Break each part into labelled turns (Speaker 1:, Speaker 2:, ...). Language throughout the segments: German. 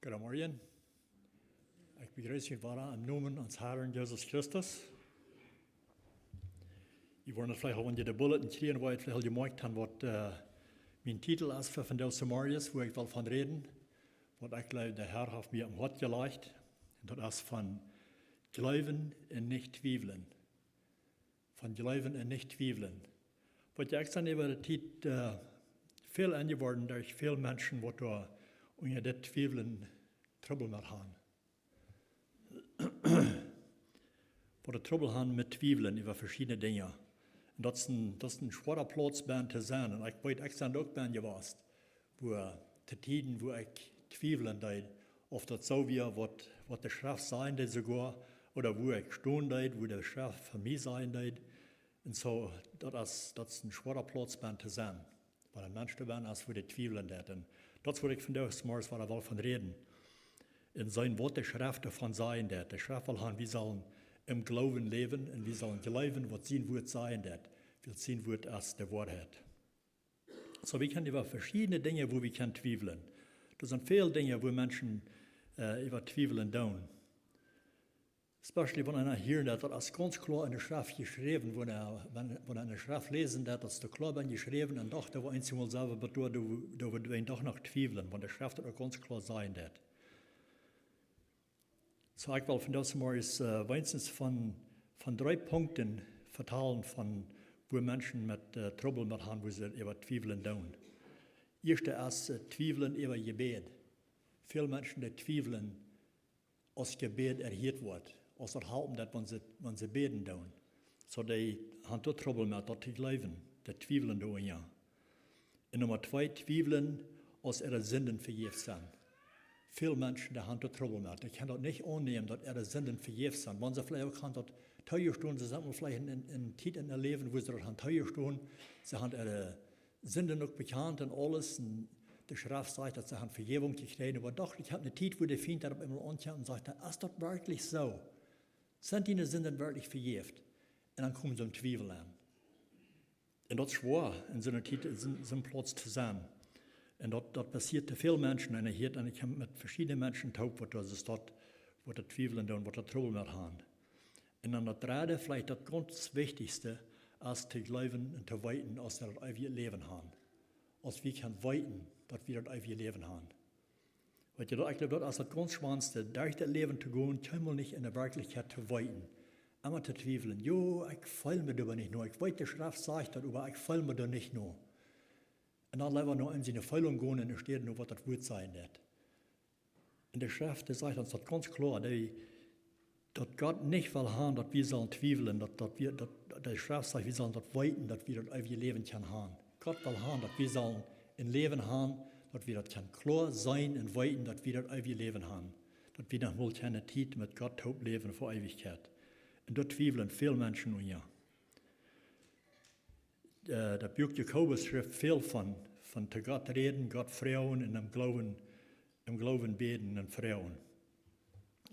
Speaker 1: Goedemorgen. Ik begrüße u waren im Namen des Herrn Jesus Christus. Ich wollte vielleicht auch in die Bulletin kriegen, wo ich vielleicht gemerkt habe, was mein Titel ist für von der Samarias, wo ich will von reden, was ich glaube, der Herr hat mir am Hort gelegt. Und das ist von Glauben und nicht Zweifeln. Von Glauben und nicht Zweifeln. Was ich dann über die Zeit viel angeworden durch viele Menschen, die da unter das Zweifeln Trouble mit haben. Wo die Trouble haben mit Zweifeln über verschiedene Dinge. Und das ist ein schwerer Platz zu sein. Und ich weiß, ich dann auch gewesen, wo die Tiden, wo ich zweifeln deed, ob das so wie, was der Schrift sein deed sogar, oder wo ich stehen deed, wo der Schrift für mich sein deed. Und so, das ist ein schwerer Platz zu sein. Weil ein Mensch da bin, als wo die zweifeln deed. Und das würde ich von der Morgens will von reden. In sein Wort der Schrift davon sein deed. Der Schrift will haben, wir sollen im Glauben leben und wir sollen glauben, was sein Wort sein deed. Wir sein Wort als der Wahrheit. So, wir können über verschiedene Dinge, wo wir können zweifeln. Das sind viele Dinge, wo Menschen über Zweifeln tun. Especially wenn einer hier, das ist ganz klar in der Schrift geschrieben, wenn er in der Schrift lesen, das ist da klar geschrieben und doch, da war einmal selber, da wird wir doch noch zweifeln, wenn der Schrift das ganz klar sein wird. So, ich will von das mal wenigstens von 3 Punkten vertellen, wo Menschen mit Trouble mit haben, wo sie über Zweifeln tun. Erste ist Zweifeln über Gebet. Viele Menschen, die zweifeln, als Gebet erhört wird, als erhalten, dass wenn sie beten tun. So, die haben dort Trouble mit, dass die glauben, die zweifeln da, ja. Und Nummer 2, zweifeln, als ihre Sünden vergeben sind. Viele Menschen, die haben dort Trouble mit. Die können das nicht annehmen, dass ihre Sünden vergeben sind. Wenn sie vielleicht auch dort Teuerstunden, sie sind vielleicht in Zeit in ihr Leben, wo sie dort haben Teuerstunden, sie haben ihre Sünden noch bekannt und alles. Und der Schrift sagt, dass sie haben Vergebung gekriegt. Aber doch, ich habe eine Zeit, wo der Feind da immer anschaut und sagt, ist das wirklich so? Sind die Sünden wirklich vergeben? Und dann kommen sie im Zweifel an. Und das ist schwer, in so einer Zeit, in so einem Platz zu sein. Und das passiert vielen Menschen. Und ich habe mit verschiedenen Menschen taub, wo die Zweifeln und wo die Trouble mit haben. Und dann das dritte, vielleicht das ganz Wichtigste, als zu glauben und zu weiten, als wir das ewige Leben haben. Als wir können weiten, dass wir das ewige Leben haben. Weil ich glaube, das ist das ganz Schwanste, durch das Leben zu gehen, können wir nicht in der Wirklichkeit zu weiten. Immer zu zweifeln, jo, ich fall mir darüber nicht nur. Ich weiß, die Schrift sagt das, aber ich fall mir da nicht nur. Und dann lieber nur in seine Feilung gehen und steht nur, was das Wort sein wird. In der Schrift sagt uns das ganz klar, dass Gott nicht will haben, dass wir sollen zweifeln, dass der Schrift sagt, wir sollen das weiten, dass wir das ewige Leben können haben. Gott will haben, dass wir sollen ein Leben haben, dass wir das können klar sein und weiten, dass wir das ewige Leben haben. Dass wir dann wohl keine Zeit mit Gott leben vor Ewigkeit. Und dort zweifeln viele Menschen nun ja. Der Buch Jakobus schreibt viel von zu Gott reden, Gott frauen und im Glauben beten und frauen.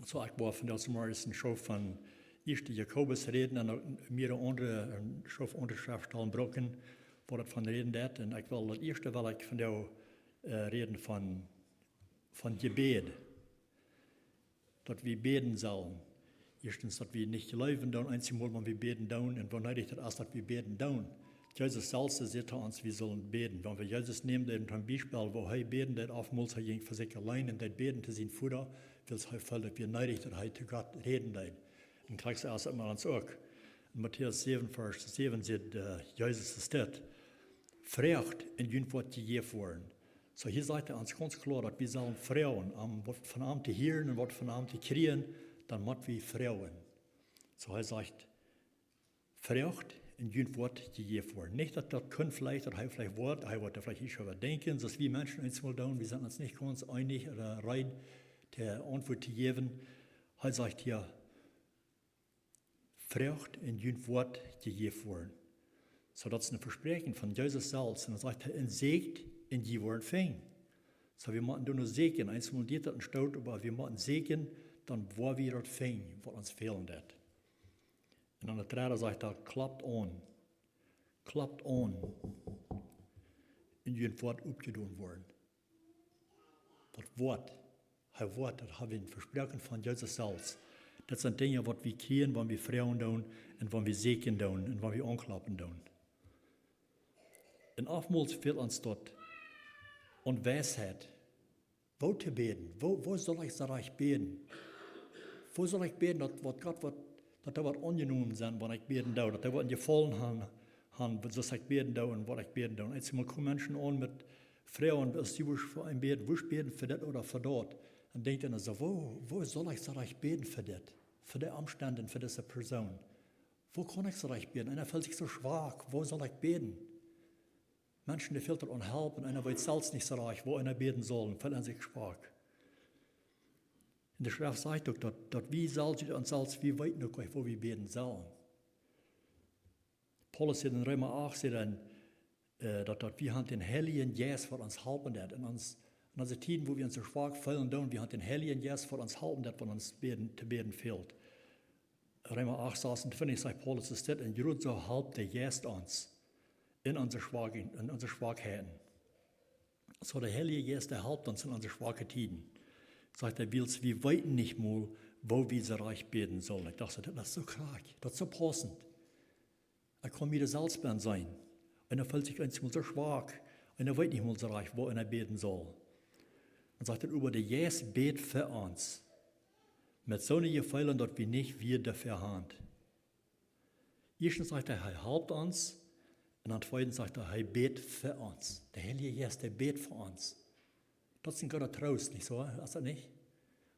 Speaker 1: So, ich war von das mal ein Schau von 1. Jakobus reden und mehrere andere Schriftstellen brücken, wo das von reden wird. Und ich will das erste, weil ich von der reden von Gebet. Dass wir beten sollen. Erstens, dass wir nicht glauben, dann einmal, wenn wir beten tun, und wann ich das, dass wir beten tun. Jesus selbst sagt uns, wir sollen beten. Wenn wir Jesus nehmen, dann zum Beispiel, wo er beten, dann oftmals er für sich allein und dann beten zu sein Futter, will es halt dass wir neidig, dass er zu Gott reden wird. Und gleich erst einmal ans auch. In Matthäus 7, Vers 7 sagt Jesus ist das. Fragt in jün Wort gegeben worden. So hier sagt er uns ganz klar, dass wir sollen frauen, was von ihm zu hören und was von ihm zu kriegen, dann müssen wir frauen. So er sagt, fragt in jün Wort gegeben worden. Nicht, dass das können vielleicht, dass er vielleicht Wort, er wird vielleicht nicht überdenken, dass wir Menschen einmal tun, wir sind uns nicht ganz einig oder rein, der Antwort zu geben. Er sagt hier, fragt in jün Wort gegeben worden. So, das ist ein Versprechen von Jesus selbst. Und er sagt, er sägt in die Wort fängt. So, wir müssen nur sägen. Einmal geht das ein Staut, aber wir müssen sägen, dann wo wir das fängt, was uns fehlen wird. Und dann der dritte sagt er, klappt an. Klappt an. In jedem Wort aufgetan worden. Das Wort Hij wordt, dat hebben we een versprechen van Jezus zelfs. Dat zijn dingen wat we kriegen, wanneer we vrouwen doen en wanneer we zeken doen en wanneer we onklappen doen. En oftmals fehlt uns dort und Weisheit. Wo te beten? Wo soll ich so recht beten? Wo soll ich beten, dat er wat ongenomen zijn, wat ik beten doe, dat er wat gevallen han, zoals ik beten doe en wat ik beten doe. Als je komen mensen aan met vrouwen, als die voor een beten, wo beten voor dit oder voor dat, dan denkt je dan zo, wo soll ich so recht beten voor dit? Voor de omstanden, voor deze persoon? Wo kann ich so recht beten? Einer fühlt sich so schwach, wo soll ich beten? Menschen, die fehlt an Hilfe und einer weiß selbst nicht so reich, wo einer beten soll, fühlen sich schwach. In der Schrift sagt auch, dass wir selbst uns selbst, wie weit noch, wo wir beten sollen. Paulus sagt in Römer 8, dass wir haben den Heiligen Geist für uns helfen, und in unseren Tiden, wo wir uns so schwach fühlen, wir haben den Heiligen Geist für uns helfen, von uns zu beten fehlt. Römer 8, 26 sagt Paulus, es steht, in Jud so helpt der Geist uns in unsere Schwachheiten. So der Heilige Geist, der helpt uns in unsere schwachen Tiden. Sagt er, wir weiten nicht mal, wo wir so reich beten sollen. Ich dachte, das ist so krank, das ist so passend. Er kann wieder Salzbeeren sein. Und er fühlt sich einmal so schwach. Und er weiß nicht mal so reich, wo er beten soll. Und sagt er, über der Geist bet für uns. Mit so einem Gefallen, dass wir nicht wir dafür haben. Erstens sagt er helpt uns. Und dann zweitens sagt er bet für uns. Der Heilige Geist, der bet für uns. Das ist ein guter Trost, nicht so? Ist das nicht?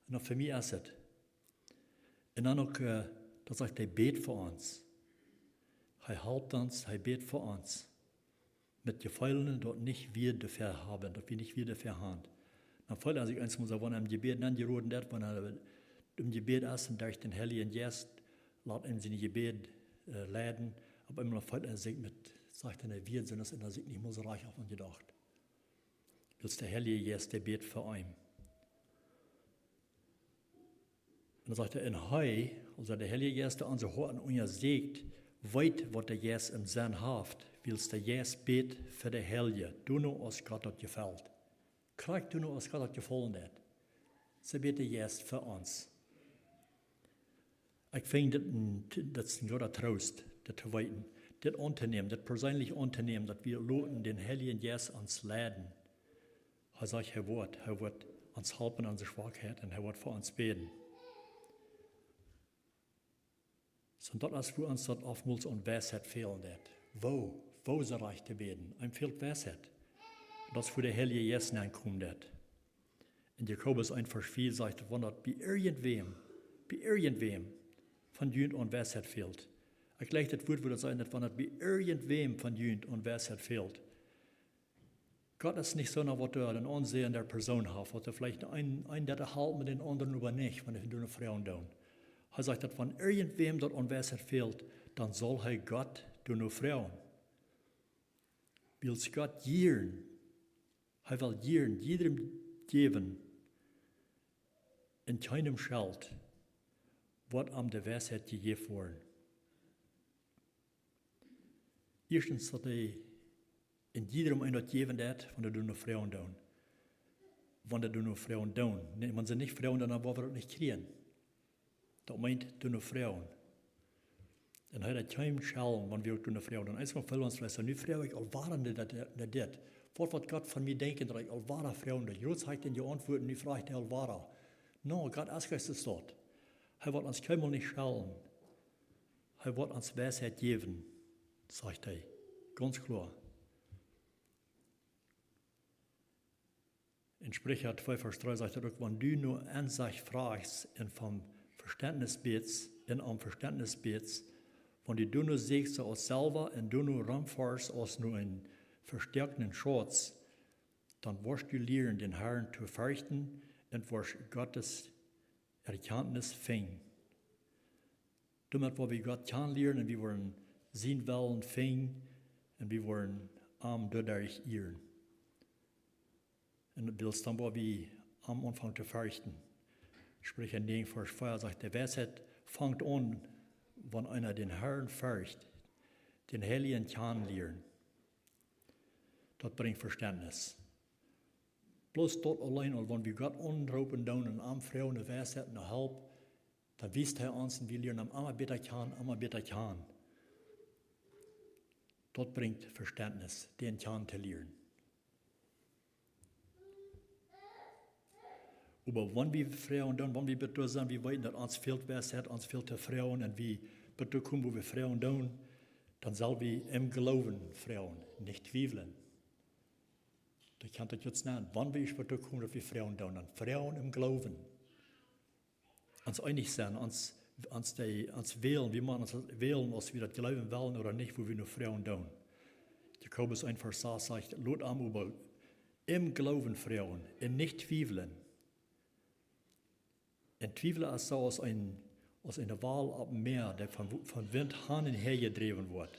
Speaker 1: Und auch für mich ist es. Und dann auch, da sagt er bet für uns. Er helpt uns, er bet für uns. Mit Gefallen, dass nicht wir dafür haben, dass wir nicht wir dafür haben. Dann fällt er sich eins, wenn er im Gebet angerufen wird, wenn er im Gebet ist und durch den Heiligen Geist, lässt ihm seine Gebet leiden, aber immer noch fällt er sich mit, sagt er, wir sind das in der Sicht nicht mehr so reich auf und gedacht. Das der Heilige Geist, der bet für ihn. Und dann sagt er, in Heu, also der Heilige Geist, der unsere Horten und ihr sägt, weit, was der Geist im Sinn haft, willst der Geist bet für der Heilige, du nur aus Gott das gefällt. Krieg du nur aus Gott das gefallen hat. So bet der Geist für uns. Ich finde, das ist ein guter Trost, das zu weiten, das anzunehmen, das persönlich anzunehmen, dass wir loten den Heiligen Geist uns leiden. Er sagt, er wird uns helfen, unsere Schwachheit, und er wird für uns beten. So, das ist, wo uns das oftmals an Weisheit fehlen wird. Wo soll ich zu beten? Ihm fehlt Weisheit. Das ist, wo der Heilige Geist hineinkommen wird. In Jakobus 1, Vers 4 sagt er, wenn das bei irgendwem von Jünd und Weisheit fehlt. Ich gleich das Wort würde sein, dass wenn das bei irgendwem von Jünd und Weisheit fehlt, Gott ist nicht so, was du den Ansehen der Person hast, was du vielleicht ein der halt mit den anderen über nicht, wenn du eine Frau tun. Er sagt, dass wenn irgendwem dort an Weisheit fehlt, dann soll er Gott durch eine Frau. Will Gott gieren, er will gieren, jedem geben, in keinem Schalt, was am der Weisheit gegeben worden. Erstens hat er in jedem einer geben hat, wenn du nur Frauen tun. Wenn du nur Frauen tun. Wenn sie nicht Frauen, dann wollen wir das nicht kriegen. Das meint du nur Frauen. Und er hat keinen Schalen, wenn wir nur Frauen tun. Einmal fällt uns vielleicht, nu Frau, ich all waren das. Was wird Gott von mir denken, dass ich all waren Frauen tun? Jetzt hat er die Antwort und ich frage, all waren. No, Gott ist es dort. Er wird uns keinmal nicht schalen. Er wird uns Weisheit geben, sagt er. Ganz klar. In Sprecher 2, Vers 3 sagt er auch, wenn du nur Ansicht fragst und vom Verständnis betest, wenn du nur siehst aus selber und du nur ranfährst aus nur einen verstärkten Schutz, dann wirst du lernen, den Herrn zu fürchten und wirst Gottes Erkenntnis finden. Damit, wo wir Gott kennenlernen und wir wollen sehen wollen, finden und wir wollen dadurch irren. Und willst dann, wo wir am Anfang zu fürchten. Sprich in 9, Vers 4 sagt, der Weisheit fängt an, wenn einer den Herrn fürchtet, den Heiligen kennenlernen. Das bringt Verständnis. bloß dort allein, und wenn wir Gott anrufen down und am Frauen eine Weisheit und eine Help, dann wisst er uns, und wir lernen immer besser kann. Dort bringt Verständnis, den kann zu lernen. Aber wenn wir Frauen tun, wenn wir bitte sind, wir wissen, dass uns fehlt Weisheit, uns fehlt die Frauen, und wir bitte kommen, wo wir Frauen tun, dann sollen wir im Glauben Frauen, nicht zweifeln. Ich kann das jetzt nennen. Wann wir bitte kommen, dass wir Frauen tun, dann Frauen im Glauben. Uns einig sein, uns wählen, wie man uns wählen, ob wir das glauben wollen oder nicht, wo wir nur Frauen tun. Jakobus 1, Vers 6 sagt, lot am über im Glauben Frauen, in nicht zweifeln. En Twijfelen ist so als eine Wahl ab dem Meer, der von Wind hin und her gedreven wird.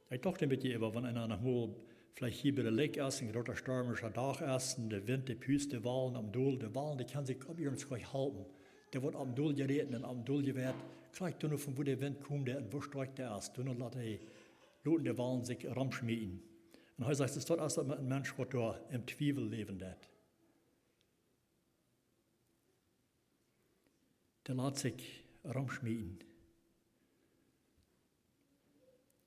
Speaker 1: Ich dachte ein bisschen über, wenn einer mal vielleicht hier bei der Lake ist, ein großer stürmischer Tag ist, und der Wind, die Püste, die Walen am Doel, die Walen, die kann sich ab ihrem gleich halten. Der wird am Doel gereden und am Doel gewehrt. Gleich nur von wo der Wind kommt, der und wo streicht der ist. Dann lassen die Walen sich ramschmieden. Und er sagt, es ist dort erst ein Mensch, der da im Twiebel leben wird. Der lässt sich ramschmieden.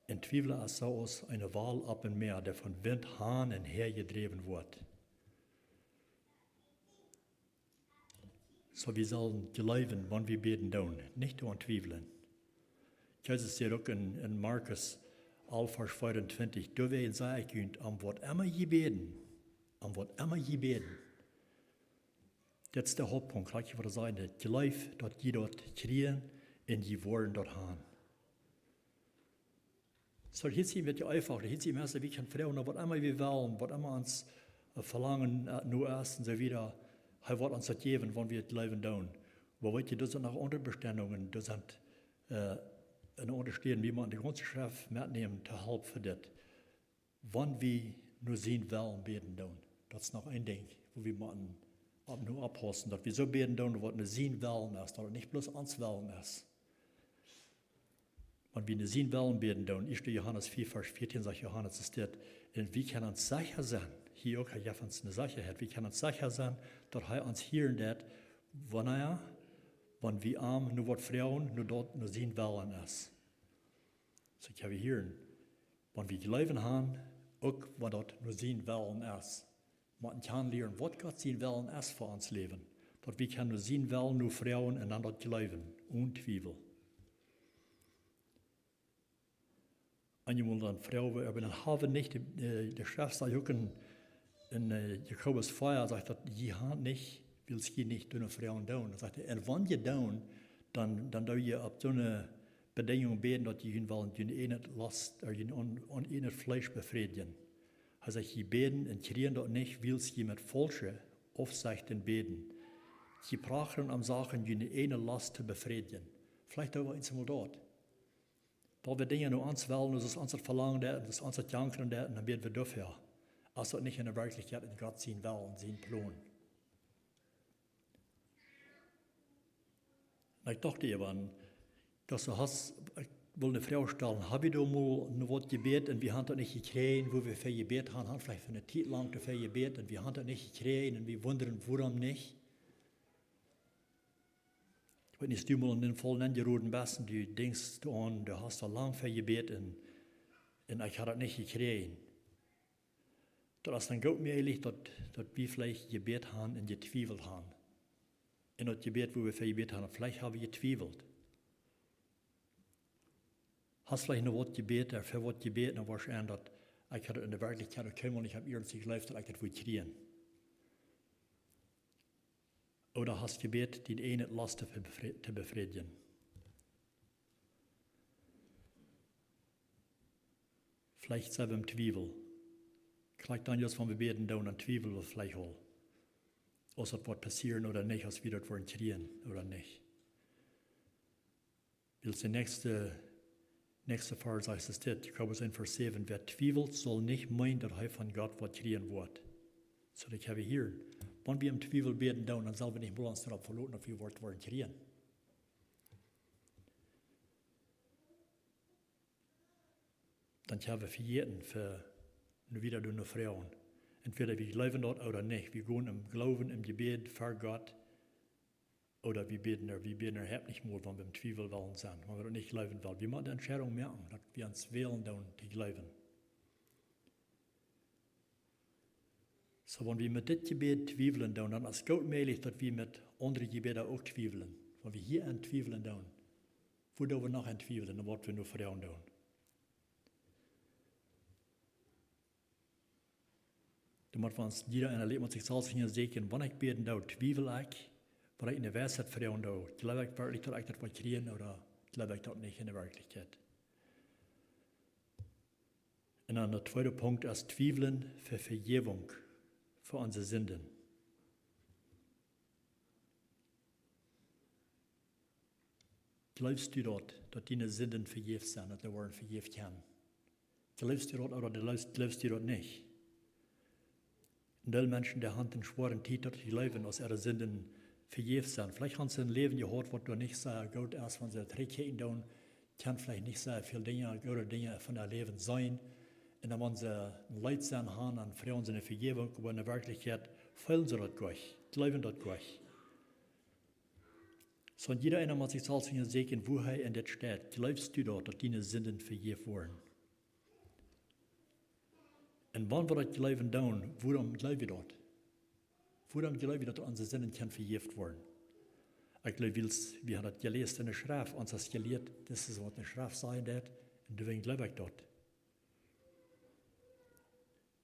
Speaker 1: In Twiebel ist so aus eine Wahl ab dem Meer, der von Wind hin und her gedreven wird. So wir sollen glauben, wenn wir beten tun, nicht nur twiefeln. Jesus sagt auch in Markus 11, Vers 25, du wirst sagen könnt, am Wort immer je beten. Das ist der Hauptpunkt, gleich wie wir sagen, das Glaub, dort die dort kriegen, und die wollen dort haben. So, hier sehen wir ja einfach, hier sehen wir, wie kann Frauen, was immer wir wollen, was immer uns verlangen, nur erst und so wieder, er wird uns das geben, wenn wir das Leben tun. Aber weißt du, das sind noch andere Bestimmungen, das sind in Unterstehen, wie man die ganze Schrift mitnehmen, zu helfen für das. Wenn wir nur sehen wollen, beten tun. Das ist noch ein Ding, wo wir nur abpassen, dass wir so beten tun, was nur sehen wollen ist, dass nicht bloß uns wollen ist. Wenn wir nur sehen wollen, beten tun, 1. Johannes 4, Vers 14 sagt Johannes, ist das, wir können uns sicher sein, hier auch hat uns eine Sicherheit, wir können uns sicher sein, dass er uns hören wird, wenn wir arm nur was Frauen nur dort nur sehen wollen ist. So ich habe hören, wenn wir glauben haben, auch was dort nur sehen wollen ist. Man kann lernen, was Gott sehen wollen ist für uns Leben. Dass wir können nur sehen wollen, nur Frauen und dann dort glauben, ohne Zweifel. Einmal dann Frauen, aber dann haben nicht, der Schrift sagt auch in Jakobus 4, sagt, dass je haben nicht, will es nicht durch Frauen tun. Er sagt, und wenn ihr tun, dann tun ihr ab so eine Bedingung beten, dass ihr wollen, die nicht Last, ihr nicht Fleisch befriedigen. Er sagt, ihr beten und kriegen dort nicht, will es mit falschen Aufsichten beten. Sie brauchen am Sachen, die eine Last zu befriedigen. Vielleicht auch einmal dort. Weil wir Dinge nur uns wollen, das ist unser Verlangen, das ist unser Janken, dann werden wir dafür. Also nicht in der Wirklichkeit in Gott sehen wollen, sehen Plan. Ich dachte eben, dass du hast, ich will eine Frau stellen, habe ich da mal was gebeten und wir haben das nicht gekriegt, wo wir für gebeten haben vielleicht für eine Zeit lang dafür gebeten und wir haben das nicht gekriegt und wir wundern, warum nicht. Ich weiß nicht, du mal in den vollen angeroten bist und du denkst an, du hast da lang für gebeten und ich habe das nicht gekriegt. Das ist dann gut möglich, dass wir vielleicht gebeten haben und gezweifelt haben. In das Gebet, wo wir für gebeten haben, vielleicht haben wir gezweifelt. Hast vielleicht noch was gebeten, für was gebeten, dann warst du an, dass ich hatte in der Wirklichkeit gekommen und ich habe irgendwie geglaubt, dass ich das wohl kriegen. Oder hast gebet, die eine Last zu befriedigen. Vielleicht sind wir im Zweifel. Gleich dann jetzt, wenn wir beten, dann ein Zweifel vielleicht auch. Ob das wird passieren oder nicht, als wir das wollen kriegen oder nicht. Willst der nächste Vers heißt es das, Jakobus 1, Vers 7, wer zweifelt, soll nicht meinen, dass er von Gott was kriegen wird. So, ich habe hier, wenn wir im Zweifel beten, dann sollen wir nicht uns darauf verlassen, dass wir was wollen kriegen. Dann haben wir für jeden, für wieder nur Frauen. Entweder wir glauben dort oder nicht. Wir gehen im Glauben, im Gebet für Gott. Oder wir beten überhaupt nicht mehr, wenn wir im Zweifel wollen sind, wenn wir das nicht glauben wollen. Wir müssen die Entscheidung merken, dass wir uns wählen, die glauben. So, wenn wir mit diesem Gebet zweifeln, dann ist es gut möglich, dass wir mit anderen Gebeten auch zweifeln. Wenn wir hier an Zweifeln tun, wo wir noch an Zweifeln, dann werden wir nur Vertrauen tun. Da muss uns jeder in der Leben sich selbst sagen, wenn ich beten tue, zweifle ich, weil ich in der Weisheit Vertrauen tue. Glaube ich wirklich, dass ich das kriegen oder glaube ich das nicht in der Wirklichkeit? Und dann der zweite Punkt ist Zweifeln für Vergebung für unsere Sünden. Glaubst du dort, dass deine Sünden vergeben sind, dass die Worte vergeben können? Glaubst du dort oder glaubst du dort nicht? Und die Menschen, die haben den schweren Titel, die glauben, dass ihre Sünden vergeben sind. Vielleicht haben sie ein Leben gehört, was du nicht sehr gut ist, wenn sie Trägheiten tun, kann vielleicht nicht sehr viele Dinge, gute Dinge von ihr Leben sein. Und dann, wenn sie ein Leid sein haben, dann freuen sie eine Vergebung, aber in der Wirklichkeit fühlen sie das gleich, glauben das gleich. So, und jeder einer muss sich selbst sagen, wo er in der steht. Glaubst du dort, dass deine Sünden vergeben wurden? Und wann wir das glauben tun, worum glauben wir dort? Worum glauben wir, dass unsere Sünden vergeben werden? Ich glaube, wir haben das gelesen in der Schrift, uns das gelehrt, das ist, was in der Schrift sein wird, und deswegen glaube ich dort.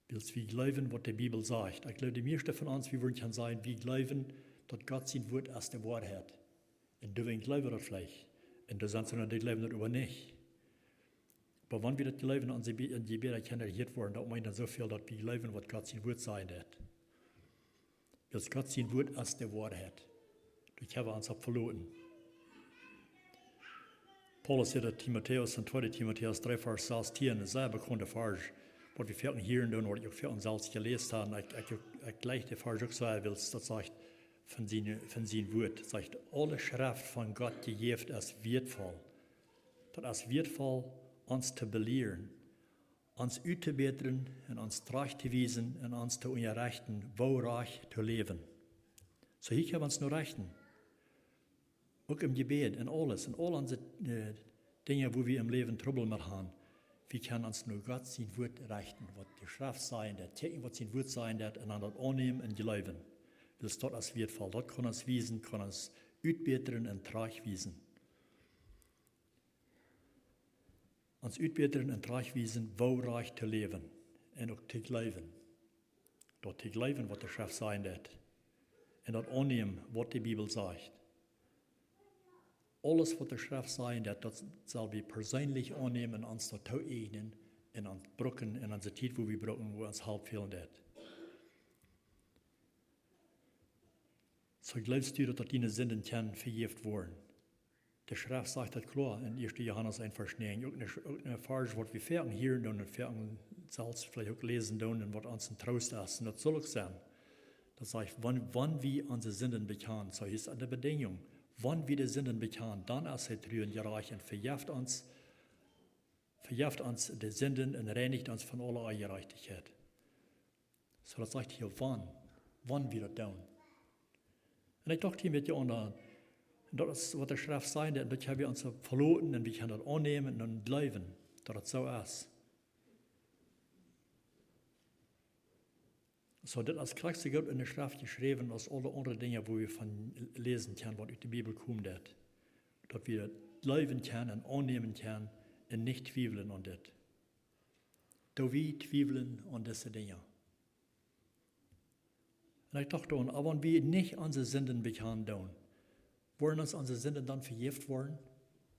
Speaker 1: Wir glauben, was die Bibel sagt. Ich glaube, die meisten von uns, wir wollen sagen, wir glauben, dass Gott sein Wort als der Wahrheit. Und deswegen glauben wir das vielleicht. Und da sind sie die glauben das aber nicht. Aber wenn wir das glauben, und die Bibel kann erhielt worden, dann meint dann so viel, dass wir glauben, was Gott sein Wort sein wird. Weil Gott sein Wort als der Wahrheit. Ich habe uns verloren. Paulus sagt, Timotheus in 2. Timotheus 3, Vers 16, eine sehr bekannte Vers, was wir für hier und was ich auch für uns selbst gelesen habe. Ich gleich die Vers auch sagen will, das sagt, von seinem Wort, sagt, alle Schrift von Gott gegeben ist wertvoll. Das ist wertvoll, uns zu belehren, uns auszubessern und uns zurechtzuweisen und uns zu unterrichten, woreich zu leben. So hier können wir uns nur richten. Auch im Gebet, in alles, in all unsere Dinge, wo wir im Leben Trouble mit haben. Wir können uns nur Gott sein Wort richten, was die Schrift sein wird, was sein Wort sein wird, und dann das annehmen und glauben. Das dort als wertvoll. Dort kann uns wiesen, kann uns ausbessern und tragweisen. Uns ausbessern und tragweisen, woreich zu leben und auch zu glauben. Dort zu glauben, was die Schrift sein wird. Und dort annehmen, was die Bibel sagt. Alles, was die Schrift sein wird, das soll wir persönlich annehmen und uns dort eignen und uns brücken in unsere Zeit, wo wir brücken, wo uns halb fehlen wird. So glaubst du, dass deine Sünden vergeben wurden? Die Schrift sagt das klar in 1. Johannes 1, Vers 9. Auch eine Vers, was wir fertig hier und fertig selbst vielleicht auch lesen und was uns ein Trost ist. Und das soll auch sein. Das sagt, wann wir unsere Sünden bekennen, so ist eine Bedingung. Wann wir die Sünden bekennen, dann ist er treu und gerecht und vergibt uns die Sünden und reinigt uns von aller Ungerechtigkeit. So das sagt hier, wann wir das tun. Und ich dachte hier mit dir, und das ist, was der Schrift sein wird, das haben wir uns verloren und wir können das annehmen und glauben, dass das so ist. So, das ist Christus Gott in der Schrift geschrieben, als alle anderen Dinge, wo wir von lesen können, was aus der Bibel kommt, dass wir glauben können und annehmen können und nicht zweifeln an das. Da wir zweifeln an diese Dinge. Und ich dachte, aber wenn wir nicht unsere Sünden bekennen, wollen uns unsere Sünden dann vergeben worden?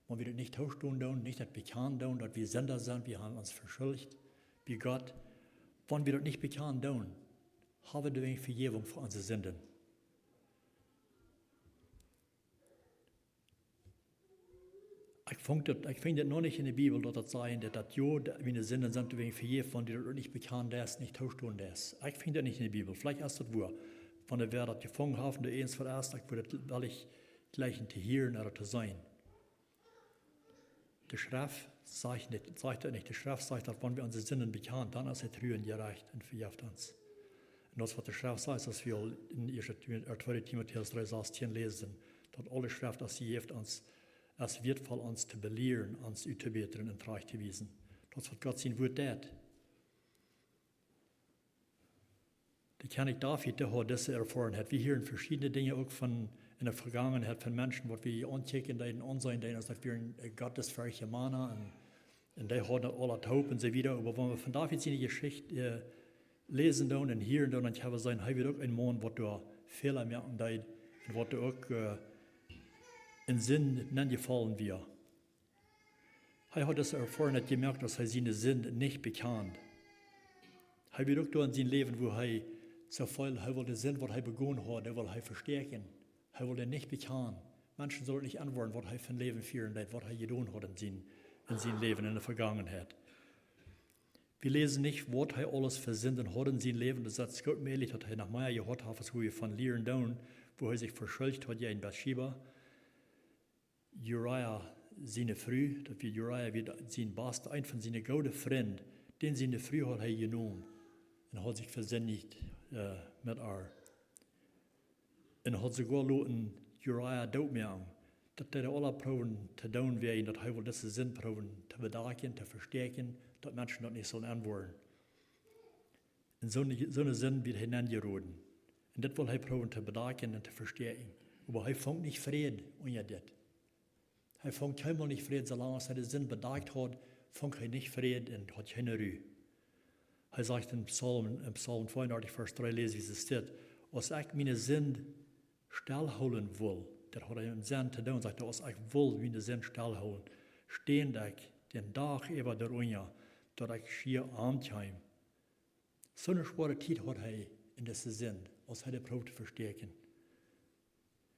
Speaker 1: Wenn wir das nicht tun, nicht das bekennen, dass wir Sünder sind, wir haben uns verschuldigt, wie Gott. Wenn wir das nicht bekennen, haben wir Vergebung für unsere Sünden. Ich finde das noch nicht in der Bibel, dass das sagen, dass meine Sünden sind wegen vergeben, wenn die das nicht bekannt ist, nicht tun ist. Ich finde das nicht in der Bibel. Vielleicht ist das wahr. Wenn wir das gefangen haben, der eins vererst, weil ich gleich zu hören oder zu sein. Die Schrift sagt das nicht. Die Schrift sagt, dass wenn wir unsere Sünden bekennen, dann ist er treu und gerecht und vergibt uns. Und das, was der Schrift sagt, dass wir in 2. Timotheus 3,16 lesen, dass alle Schrift, dass sie heeft uns, es wird von uns zu belehren, uns uitzubeteren und reich zu wiesen. Das, was Gott sein Wort tät. Die König David, der hat diese Erfahrung. Wir hören verschiedene Dinge auch von in der Vergangenheit von Menschen, was wir anchecken, die ansehen, dass wir ein gottesfürchtiger Mann und die haben alle Taub und so weiter. Aber wenn wir von David seine Geschichte lesen und hören, dann können wir sagen, er wird auch ein Mann, was da Fehler merken, und was da auch in Sinn nicht gefallen wird. Er hat das erfahren, gemerkt, dass er seine Sünde nicht bekannt. Er wird auch da in seinem Leben, wo er so viel, er will den Sinn, was er begonnen hat, er will er verstärken. Er will den nicht bekannt. Menschen sollen nicht antworten, was er für ein Leben führen hat, was er getan hat in seinem Leben, in der Vergangenheit. Wir lesen nicht, was er alles für Sünden hat in seinem Leben. Das sagt Gott mir, dass er nach Meier gehört hat, was wir von Lieren down, wo er sich verschuldigt hat, ja in Bathsheba. Uriah, seine Frau, dass wir Uriah wieder sein Bast, ein von seinen guten Freunden, den seine Frau hat er genommen und hat sich versündigt mit ihr. Und hat sogar lassen Uriah tot machen, dass er alle Proben zu tun wären, dass er diese Sinnproben zu bedachen, zu verstärken, dass Menschen das nicht sollen antworten. In so eine Sinn wird er hineingeraten. Und das will er proben zu bedachen und zu verstärken. Aber er fängt nicht Frieden ohne das. Er fängt keinmal nicht Frieden, solange er den Sinn bedacht hat, fängt er nicht Frieden und hat keine Ruhe. Er sagt im Psalm 82, Vers 3, lese ich es steht, als ich meine Sinn stillholen will, das hat er im Sinn zu tun, sagt er, als ich will meine Sinn stillholen, stehen ich den Tag über der Unja, dass ich schier Abendheim. So eine schwere Zeit hat er in diesem Sinn, als er die Probe zu verstärken.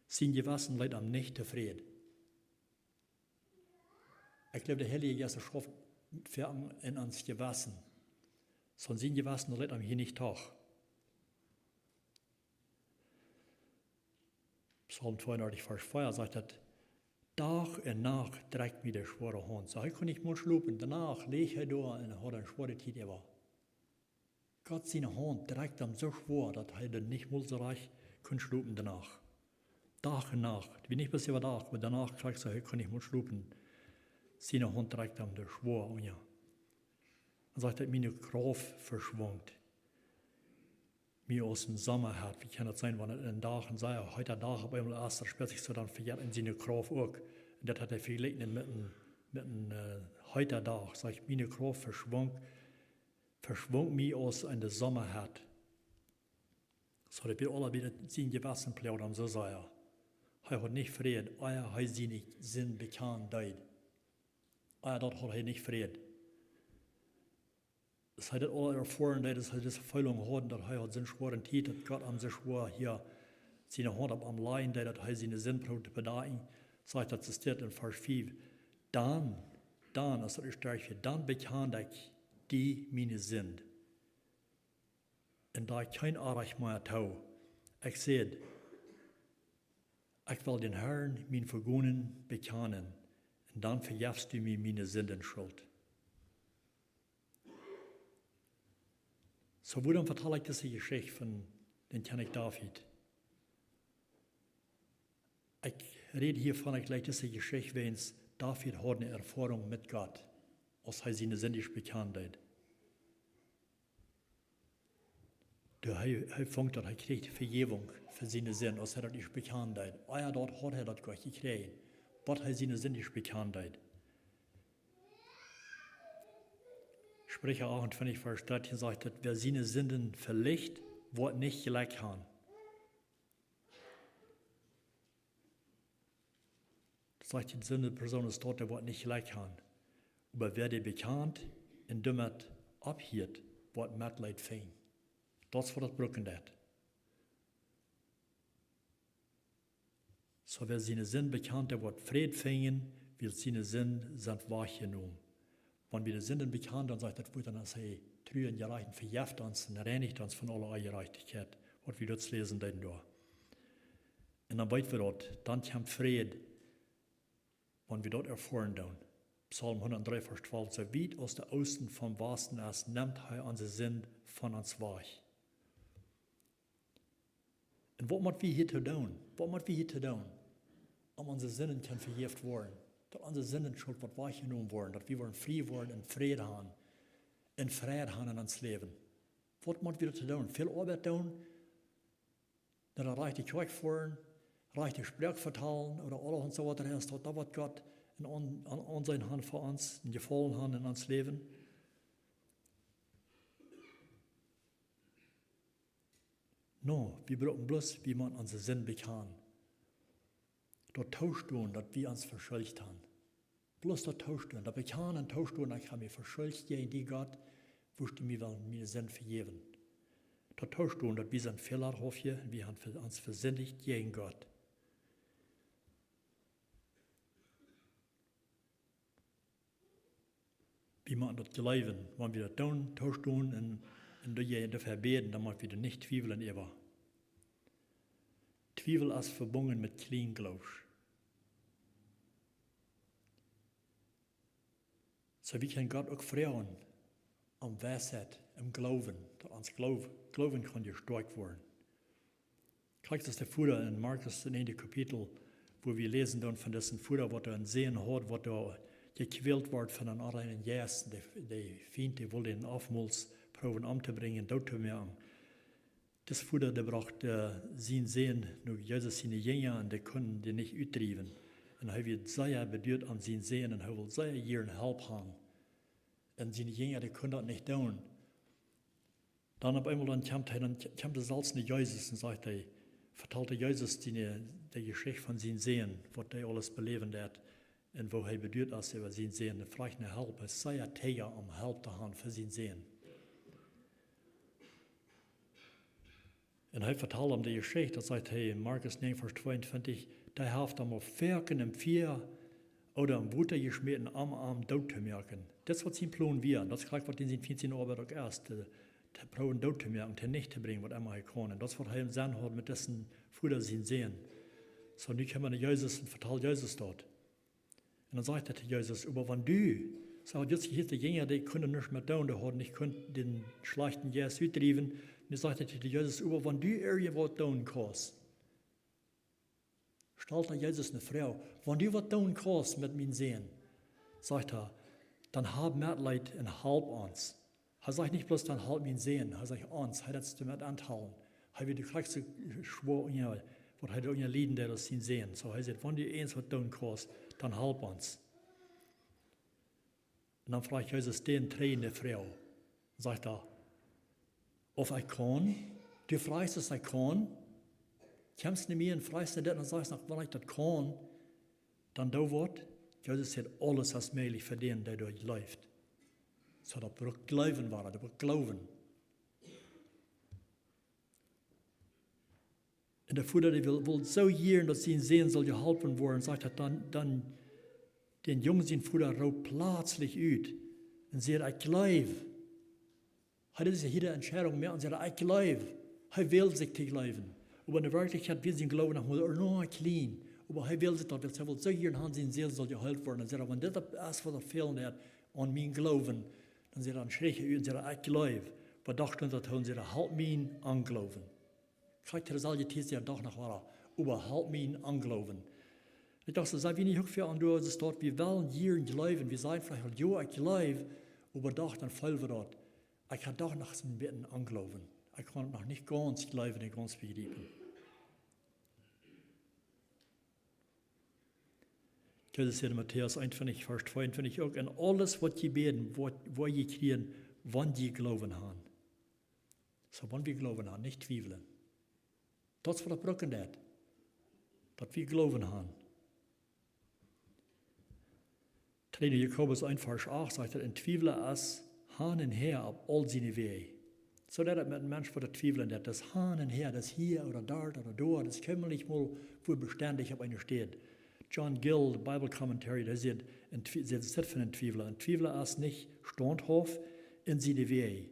Speaker 1: Sein Gewissen leidet am nicht zufrieden. Ich glaube, der Heilige Geist schafft in uns Gewissen. Sonst sein Gewissen leidet am hier nicht Tag. Psalm 82, Vers 4 sagt, dass Tag und Nacht trägt mir der schwere Hand. So, ich kann nicht mal schlafen. Danach lege ich da und hat eine schwere Zeit über. Gott seine Hand trägt ihm so schwer, dass er dann nicht mal so reich kann schlafen danach. Tag und Nacht. Wie nicht bis über Tag, aber danach kriegt er, ich kann nicht mal schlafen. Seine Hand trägt ihm der schwer. Und ja. Er sagt, dass meine Kraft verschwindet. Mir aus dem Sommer hat, wie kann das sein, wenn er einen Tag und sagt, heute Tag auf einmal erst, dann spürt sich so dann verjährt in seine Kraft auch. Und das hat er verglichen mit einem heute Tag. Sagt, meine Kraft verschwindet mir aus in der Sommer hat. So, dass wir alle wieder sein Gewissen plaudern, so sei er. Er hat nicht Frieden, er hat seine Sinn bekannt, dort hat er nicht Frieden. Das hat alle erfahren, dass er diese Füllung hat, dass er seinen schweren Titel, dass Gott am sich schwor hier seine Hand am Lein, dass er seine Sinnprobe bedachen, sagt, dass es steht in Vers 5, dann, als er stärke, dann bekannt ich die meine sind. Und da ich kein Arach mehr tau, ich sehe, ich will den Herrn, mein Vergungen, bekennen, und dann verjährst du mir meine Sünden schuld. So wurde dann vertelle ich diese Geschichte von den König David. Ich rede hiervon, ich lege diese Geschichte, wenn David hat eine Erfahrung mit Gott, als er seine Sünde bekannt hat. Er fängt dort, er kriegt Vergebung für seine Sünde, als er das nicht bekannt hat. Dort hat er das Gott gekriegt, was er seine Sünde bekannt hat. Sprecher 28, Vers 13 sagt, dass wer seine Sünden verlegt, wird nicht gleich haben. Das sagt, die Sünde der Person ist dort, der wird nicht gleich haben. Aber wer die bekannt und damit abhielt, wird Mitleid finden. Das ist, was das Brücken hat. So wer seine Sünden bekannt, der wird Frieden finden, weil seine Sünden sind wahrgenommen. Wenn wir die Sünden bekannt, dann sagt das Wort, dann sei treu und gerecht, verjährt uns und reinigt uns von aller Ungerechtigkeit, was wir dort lesen denn da. Und dann weit wir dort, dann kommt Frieden, wenn wir dort erfahren dann. Psalm 103, Vers 12, so weit aus der Osten vom Westen ist, nimmt er unsere Sünden von uns weg. En wat moeten we hier te doen? Wat moeten we hier te doen? Om onze zinnen te vergeven worden. Dat onze zinnen schuld wat waargenomen worden. Dat we worden vrij worden en vrede hebben. En vrijheid hebben in ons leven. Wat moeten we te doen? Veel arbeid doen. Naar een rechte kerk voeren. Rechte sprake vertalen. Oder alles en zo wat er is. Dat wat God in zijn hand voor ons. En gevallen hebben in ons leven. No, wir brauchen bloß, wie man unsere Sinn bekannt. Dort tauscht du, dass wir uns verschuldigt haben. Bloß dort tauscht du, da bekannt und tauscht du, dann kann mir verschuldigt gegen die Gott, wusste mir wel meine Sinn vergeben. Dort tauscht du, dass wir sind Fehler hoffen, und wir haben uns versündigt gegen Gott. Wie man das glauben, wenn wir das tun, tauscht du, und dafür beten, dann machen wir nicht zweifeln über. Twijfel ist verbunden mit Kleinglaubs. So wie kann Gott auch fragen, um Weisheit, um Glauben, dass uns Glauben kann gestärkt werden. Kijk, das ist der Fuder in Markus in 1. Kapitel, wo wir lesen dann von diesem Fuder, was er sehen hat, was da gequält wird von einem anderen Jästen, die Fiende wollte ihn aufmals proben umzubringen, dort zu merken. Das Fuder, der brachte sein Sehen, nur Jesus seine Jünger, und die konnten die nicht uitdrijven. Und er wird sehr bedeutet an sein Sehen, und er will sehr ihren Help haben. Und seine Jünger, die konnten das nicht tun. Dann auf einmal kam der Salzende Jesus und sagte, verteilte Jesus die Geschichte von sein Sehen, was er alles belebt hat, und wo er bedeutet ist über sein Sehen. Er fragt eine Help, er sei ja Täger, Help zu haben für sein Sehen. Und er vertelt ihm die Geschichte, das sagt er in Markus 9, Vers 22, der hat einmal Ferken im Vier oder im Butter geschmiert am Arm tot zu merken. Das ist, was sein Plan wäre. Das ist gleich, was in seinen 14 Arbeit erst, der Plan tot zu merken, der nicht zu bringen, was er mal kann. Das, was er im Sinn hat, mit dessen Futter sein Sehen. So, nun kommen wir Jesus und verteilt Jesus dort. Und dann sagt er zu Jesus, aber wenn du, sagt jetzt hier die Jünger, die können nicht mehr tun, die haben nicht den schlechten Jäs uitdrijven. Und er sagt er zu Jesus, aber wenn du irgendwas tun kannst, stellt er Jesus eine Frau, wenn du was tun kannst mit meinem Sehen, sagt er, dann hab Mitleid und halb uns. Er sagt nicht bloß, dann halb mein Sehen, er sagt uns, er hat es damit anhalten. Er wird die gleiche Schwur, was er in Lieden, der das sehen. So er sagt, wenn du eins was tun kannst, dann halb uns. Und dann fragt Jesus den Tränen der Frau, sagt er, of ich kann, du fragst, dass ich kann, kommst du mir und fragst du das und sagst, wenn ich das kann, dann da wird, Jesus sagt, alles ist möglich für den, der durchläuft. So, das braucht Glauben war, das braucht Glauben. Und der Vater, der will so hören, dass sie ihn sehen soll, geholfen werden, sagt er, dann den Jungen sein Vater raubt plötzlich aus und sagt, ich glaube. Er ist jede Entscheidung mehr und sagt, ich glaube. Er will sich zu glauben. Aber in der Wirklichkeit will sie glauben, noch mal klein. Aber er will sich das, er will so hier in Hand sein Seele soll geholfen werden. Und sagt, wenn das ist, was er fehlen hat, an mein Glauben, dann sagt er, dann schreie ich und sagt, ich glaube. Aber doch können sie tun, sagt er, halt mein Anglauben. Kijk, er zal je tees ja doch noch war, aber halt mein Anglauben. Ich dachte, sei wie nicht auch für andere, das dort, wir wollen hier glauben, wir sagen vielleicht, ja, ich glaube, aber doch, dann fallen wir dort. Ich kann doch noch ein bisschen anglauben. Ich kann noch nicht ganz glauben und ganz begreifen. Jesus sagt in Matthäus 21, Vers 22 auch, und alles, was je beten, wo je kriegen, wann die Glauben haben. So, wann wir Glauben haben, nicht zweifeln. Das ist, was er brauchen hat. Dass wir Glauben haben. 3. Jakobus 1, Vers 8 sagt er, ein Twiefler ist Hahn und her auf all seine Wege. So dass er mit einem Menschen, der zweifeln hat, das Hahn und her, das hier oder dort oder dort, das können wir nicht mal, wo beständig auf einer steht. John Gill, der Bible Commentary, der sagt, das ist für einen Twiefler. Ein Twiefler ist nicht standhaft in seine Wege.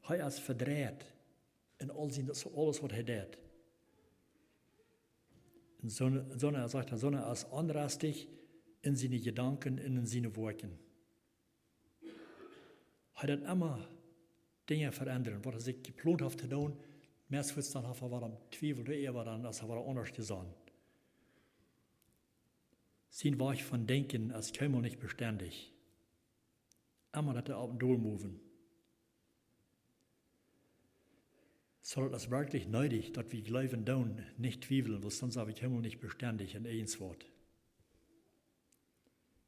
Speaker 1: Er ist verdreht in alles, was er tut. Sondern er sagt, er ist anrastig in seine Gedanken, in seine Worten. Er hat immer Dinge verändern, was er sich geplant hat zu tun, Meistens dann hat er war am Twivel, er war dann, als er war anders gesagt. Sein Weich von Denken als käme nicht beständig. Einmal hat er auf den Dol moven. Soll das wirklich nötig, dass wir glauben, dann nicht zweifeln, weil sonst habe ich Himmel nicht beständig in eins Wort.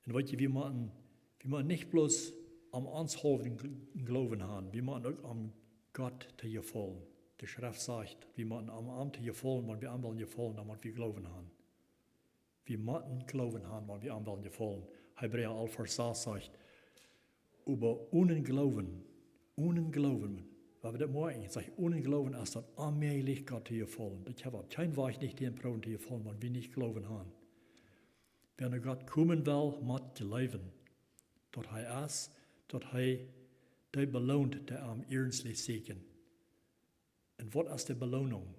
Speaker 1: Und weißt du, wir müssen nicht bloß am Anshofen Glauben haben, wir müssen auch am Gott zu gefallen. Die Schrift sagt, wir müssen am Amt zu gefallen, wenn wir anwollen gefallen, damit wir Glauben haben. Wir müssen Glauben haben, wenn wir anwollen gefallen. Hebräer 11, Vers 6 sagt, aber ohne Glauben, weil wir das morgen sagen, ohne Glauben ist das allmählich Gott zu gefallen. Ich habe kein Weg nicht den Proben zu gefallen, wenn wir nicht Glauben haben. Wenn Gott kommen will, muss glauben, dass er ist, dass er die belohnt, der am ernstlich sehen. Und was ist die Belohnung?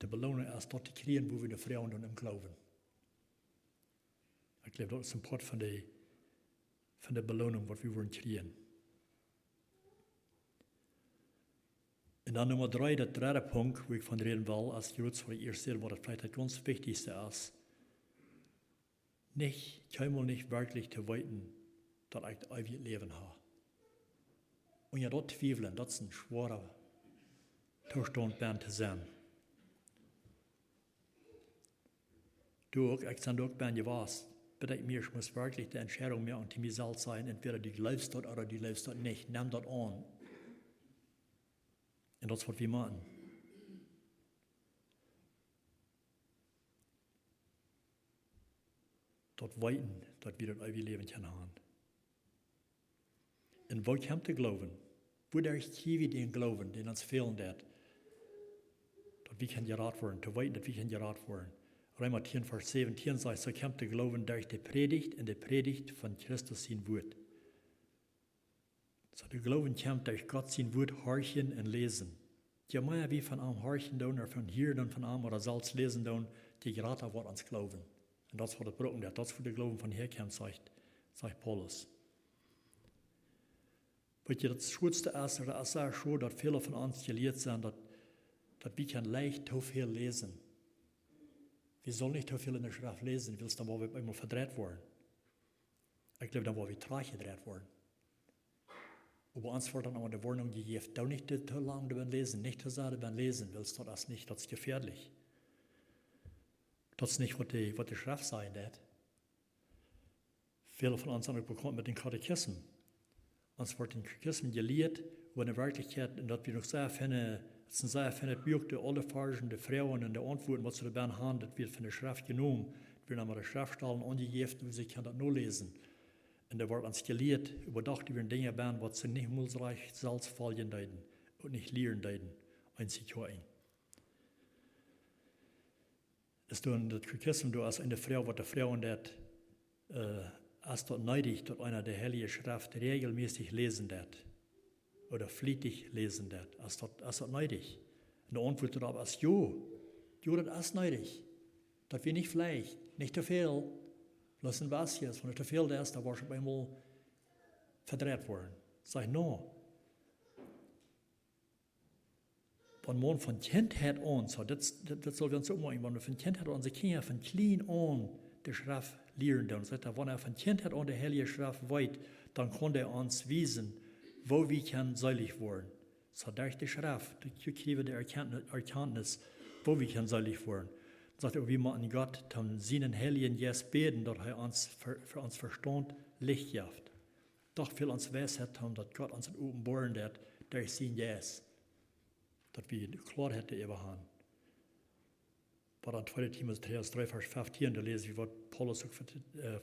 Speaker 1: Die Belohnung ist, dass die kriegen, wo wir die Frauen dann im Glauben. Ich glaube, das ist ein Part von der Belohnung, was wir wollen kriegen. Und dann Nummer 3, der dritte Punkt, wo ich von reden will, als Jurist für die erste, was das vielleicht das ganz Wichtigste ist. Keinmal nicht wirklich zu weiten, dass ich das ewige Leben habe. Und ja, dort zweifeln, das ist ein schwerer Zustand zu sein. Du auch, ich sage auch, wenn du warst, bitte ich mir, ich muss wirklich die Entscheidung mehr und die mir selbst sein, entweder du glaubst dort oder du glaubst dort nicht. Nimm dort an. Und das ist, was wir machen. Dort weiten, dass wir das ewige Leben haben. Und wo kommt der Glauben? Wo der ist den Glauben, den uns fehlen wird, dass wir können geraten werden, zu weiten, dass wir können geraten werden. Römer 10, Vers 17 sagt, so kommt der Glauben durch die Predigt und die Predigt von Christus sein Wort. So der Glauben kommt durch Gott sein Wort horchen und lesen. Je mehr wir von einem horchen tun, oder von hier dann von einem oder selbst lesen tun, die geraten wird ans Glauben. Und das ist, was der Brücken hat, das ist, wo der Glauben von herkommt, sagt Paulus. Weil das Schwierigste ist, oder ist auch schon, dass viele von uns gelehrt sind, dass wir leicht zu viel lesen. Wir sollen nicht zu viel in der Schrift lesen, weil es dann wir einmal verdreht worden. Ich glaube, dann wollen wir trage gedreht worden. Aber uns wird dann auch die Warnung gegeben, da nicht zu lange dabei lesen, nicht zu sehr dabei lesen, weil es das nicht, das ist gefährlich. Das ist nicht, was die Schrift sagen wird. Viele von uns sind bekannt mit den Katechismen. Uns wird den Katechismen gelehrt, aber in der Wirklichkeit, und dass wir noch sehr viele, es sind sehr viele Bücher, alle Fragen der Frauen und der Antworten, was sie dabei haben, das wird von der Schrift genommen, wird dann mit der Schriftstellen angegeben, und sie können das nur lesen. Und da wird uns gelehrt, überdacht über Dinge, was sie nicht mulsreich selbst fallen deuten und nicht lehren deuten, einzig ein. Es tun das Katechismus, du als eine Frau, was der Frau und das, als dort neidig, dass einer der Heilige Schrift regelmäßig lesen wird. Oder fließig lesen wird. Als dort neidig. Und die Antwort darauf ist, das ist neidig. Das wir nicht vielleicht, nicht zu viel. Lassen was jetzt, wenn es zu viel ist, dann wird es einmal verdreht worden. Sag no. Wenn man von Kindheit an, so, das soll wir uns so machen, wenn man von Kindheit an, sie können ja von klein an die Schrift lernen. Dann sagt er, wenn er von Kindheit an die Heilige Schrift weiß, dann kann er uns wissen, wo wir können selig werden. So durch die Schrift, die kriegen die Erkenntnis, wo wir können selig werden. Sagt er, wir müssen Gott zum seinen Heiligen Geist beten, dass er uns für uns Verstand Licht gibt. Doch will uns Weisheit haben, dass Gott uns offenbaren wird durch sein Geist. Dass wir die Klarheit darüber haben. Bei dann 2. Timotheus 3, Vers 15, da lesen wir, was Paulus auch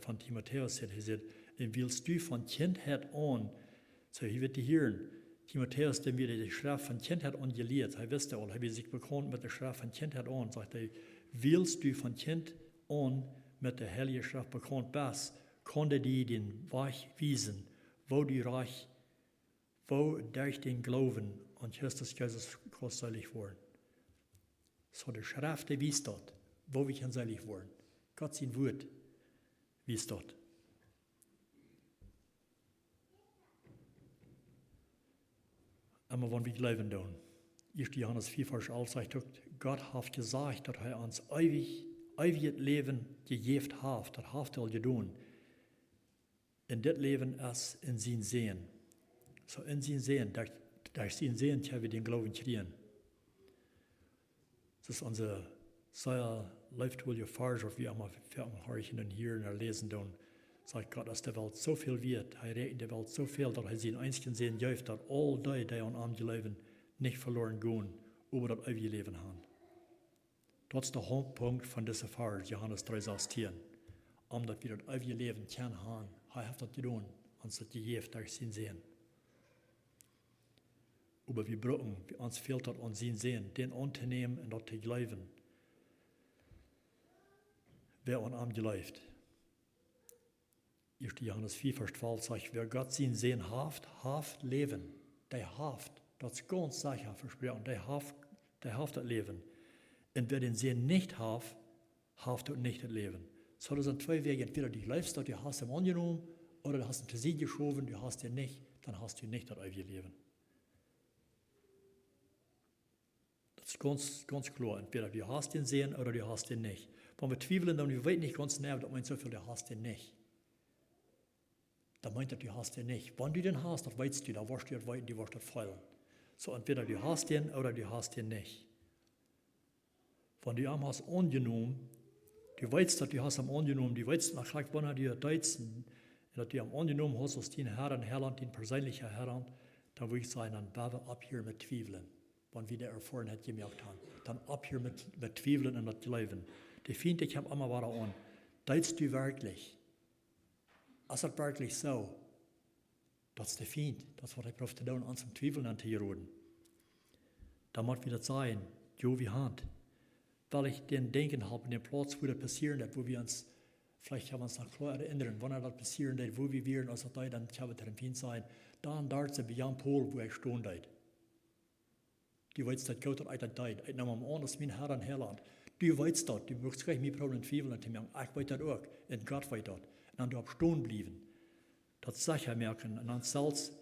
Speaker 1: von Timotheus sagt. Er sagt, willst du von Kindheit an, so hier wird die hören, Timotheus, dem wird die Schrift von Kindheit an gelehrt, er wisst ja, er sich bekannt mit der Schrift von Kindheit an, sagt er, willst du von Kind an mit der Heiligen Schrift bekannt bist, konnte die den Weg wiesen, wo du reich, wo durch den Glauben an Christus selig worden. So der Schrift, der wies dort, wo wir können selig werden. Gott sein Wort wies dort. Aber wenn wir glauben tun, 1. Johannes 4, Vers 11 sagt, Gott hat gesagt, dass er uns ewiges Leben gegeben hat, das hat er getan. In das Leben ist in sein Sehen. So in sein Sehen, durch sein Sehen können wir den Glauben kriegen. Das ist unser sehr leibtwohlige Farge, wie wir einmal hören und hier und lesen tun. Sagt Gott, dass der Welt so viel wird, er redet in der Welt so viel, dass er seinen einzigen Sehen gibt, dass all die an ihm leben, nicht verloren gehen, aber das ewige Leben haben. Das ist der Hauptpunkt von dieser Farge, Johannes 3, 16. Dass wir das ewige Leben können haben. Er hat das getan, uns das gegeben durch sein Sehen. Aber wir brauchen, uns fehlt das an sein Sehen, den anzunehmen und das zu glauben. Wer an ihm glaubt. 1. Johannes 4, Vers 12 sagt, wer Gott sein Sehen haft Leben. Der haft, das ist ganz sicher versprochen, der haft das Leben. Und wer den Sehen nicht haft das nicht das Leben. So, das sind zwei Wege. Entweder du glaubst, dass du hast ihn angenommen, oder du hast ihn zu sie geschoben, du hast ihn nicht, dann hast du nicht das ewige Leben. Das ist ganz klar. Entweder du hast den Sehen, oder du hast den nicht. Wenn wir zweifeln, dann wir weit nicht ganz nah, das meint so viel, du hast den nicht. Dann meint er, du hast den nicht. Wenn du den hast, das weißt du, dann wirst du das weiten, du wirst das feilen. So, entweder du hast den, oder du hast den nicht. Wenn du ihn hast angenommen, du weißt, dass du hast ihn angenommen, du weißt, nach wann du Deutschen, dass du ihn angenommen hast, als dein Herr und Herrland, dein persönlicher Herr, dann würde ich sagen, dann bleibe ab hier mit Zweifeln, wenn wir der Erfahrung gemerkt haben. Dann ab hier mit Zweifeln und das Glauben. Die Feind, ich habe immer wieder an, deitst du wirklich? Ist das wirklich so? Das ist der Feind, das was ich brauche zu tun, uns zum Zweifeln anzuroden. Da muss wieder sein, jo wie Hand. Weil ich den Denken habe, den Platz, wo das passieren wird, wo wir uns, vielleicht haben wir uns noch klar erinnern, wann das passieren wird, wo wir wären, also da, dann kann es Feind sein. Dann dort sind wir am Pol, wo ich stehen wird. Du weißt, dass Gott hat das deit. Ich nehme an, dass mein Herr und Herrland. Du weißt das, du musst gleich mit Problem zweifeln, ich weiß das auch, und Gott weiß das. Und dann du stehen bleiben. Das sicher merken, und uns selbst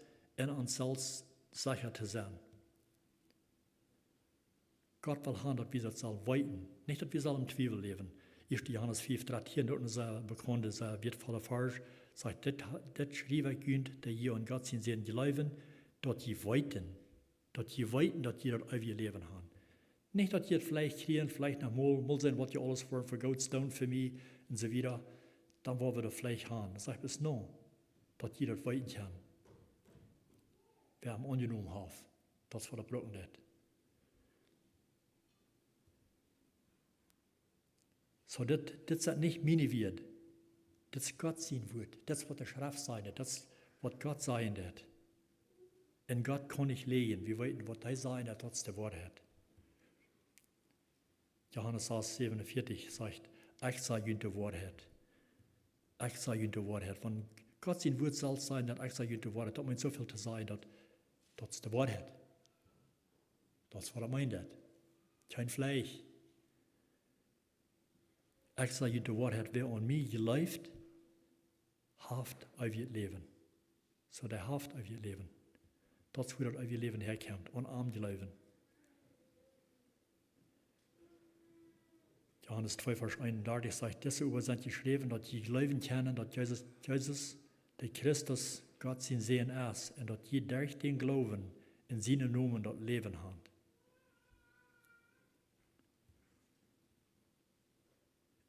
Speaker 1: sicher zu sein. Gott will haben, dass wir das weiten, nicht, dass wir im Zweifel leben. 1. Johannes 5, 13, dort ist eine bekannte, sehr wertvolle Vers, sagt, das schrieb ich, dass ihr an Gott sind sehen glauben, dass ihr weiten, dass ihr das ewige Leben haben. Nicht, dass ihr vielleicht kriegen, vielleicht noch mal sehen, was ihr alles für Gott tun für mich und so weiter, dann wollen wir das vielleicht haben. Das sagt bis noch, dass ihr das weiten kann. Wir haben angenommen, das war der Brücken nicht. So, das ist nicht meine Wert. Das ist Gott sein Wort. Das ist, was der Schrift sagt. Das ist, was Gott sagen wird. In Gott kann ich legen. Wir wissen, was er sagen wird, was der Wort hat. Johannes 6, 47 sagt, ich sage ihm, der Wort hat. Ich sage ihm, der Wort hat. Wenn Gott sein Wort soll sein, dass ich sage ihm, der Wort hat, dann meint so viel zu sagen, dass das der Wort hat. Das ist, was er meint. Kein Fleisch. Ich sage, das Wort hat, wer an mich geläuft, haft ewiges Leben. So, der haft ewiges Leben. Das ist, wo das ewige Leben herkommt, an arm gelaufen. Johannes 2, Vers 31 sagt, deshalb sind geschrieben, dass die glauben können, dass Jesus, der Christus, Gott sein Sehen ist, und dass die durch den Glauben in seinen Namen das Leben haben.